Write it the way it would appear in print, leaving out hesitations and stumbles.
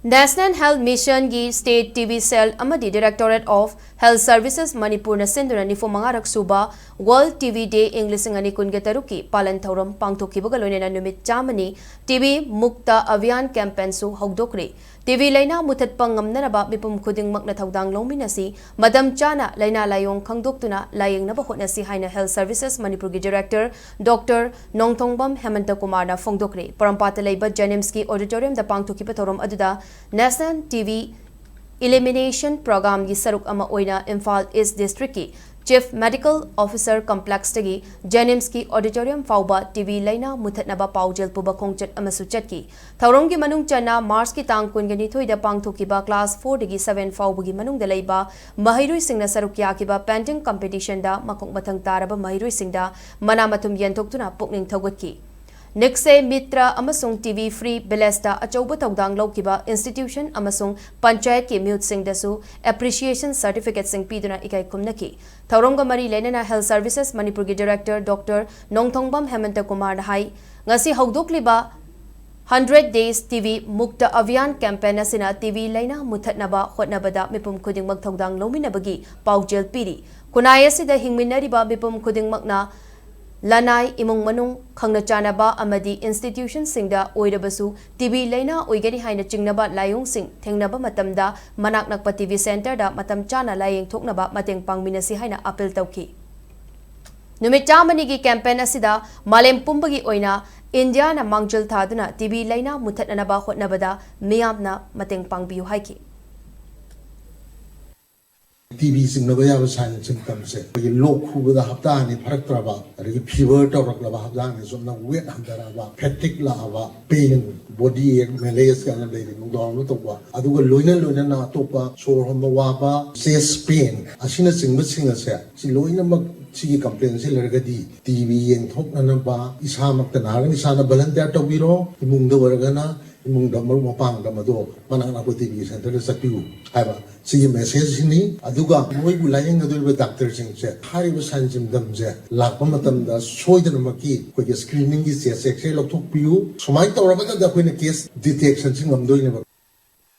National Health Mission gi State TV Cell amadi Directorate of Health Services Manipur na sinduna ni fumangarak suba World TV Day English ngani kun getaruki palan thauram pangthokibaga loinena numit chamani TV Mukta Abhiyan campaign su Houdokkhre TV laina muthat pangamnanaba mipum khuding makna thaudang longminasi madam chana laina layong khangdoktuna layingnaba hotnasi haina Health Services Manipur gi Director Dr. Nongthongbam Hemanta Kumar na Phongdokkhre Parampata leiba Janims ki auditorium da pangthokiba thorom aduda National TV Elimination Program gi saruk ama oina Imphal East District ki Chief Medical Officer Complex tagi Janims ki auditorium fauba TV laina muthatnaba paujel puba khongchat amasu chatki thaurom gi manung chana Mars ki tang kun gani thoida pangthokiba class 4 dagi 7 fauba gi manung da leiba mahirui singna saruk yakiba painting competition da makong bathang taraba mahirui singda manamatum yentoktuna pukning thawgatki Nikse Mitra amasung TV Free Belesta achauba tawdang laukiba institution amasung panchayat ki mute sing dasu appreciation certificate sing piduna ikai kumnaki thauronga mari lenena Health Services Manipur gi Director Dr. Nongthongbam Hemanta Kumar na hai ngasi Houdokkhre 100 Days TV Mukta Abhiyan campaign asina TV laina muthatnaba hotnabada mipum khuding mak tawdang lominabagi paujel piri kunai asida hingminariba mipum khuding makna Lanai imong manung khangna chanaba amadi institution singda oirabasu TV laina oigani haina chingnaba layong sing thengnaba matamda manak nakpa TV center da matam chana layeng thoknaba mateng pangminasi haina appeal tawki Numit chamani gi campaign asida malem pumbagi oina India na mangjal thaduna TV laina muthatnaba hotnabada miyamna mateng pangbiu haiki TV सिंगनबा याब sign symptom से ये लोक खुबदा हफ्ता नि फरक तरबा अरे fever तौरकलबा हफ्ता नि सोना वेट हमदराबा फैटिक लाबा पेन बॉडी एक मेलेस का लेरि नुदौन तोबा अदुगा लोइना लोइना ना तोबा सोर हम वाबा चेस्ट पेन असिना सिंगबा सिंगा से सि लोइना मक सिगी कंप्लेन से लरगदी टीवी यें थोकननबा इसा मक तनागनि साना वॉलंटियर तोबिरो इमुंगदा वरगना इमुंगदा मरु मपांगदा मदो मनाना को टीवी सेंटर सपिउ हाइबा सिगी मेसेज नि अदुगा मोइबु लायंग नदुबा डॉक्टर सिंग से हारिबा सान सिम्पटम से लाखबा मतमदा सोइदनमकी कोइ स्क्रीनिंग की से सेक्शन लथोकपिउ सुमाइ तौरबदा दा कोइना केस डिटेक्शन सिंग हमदोइनेबा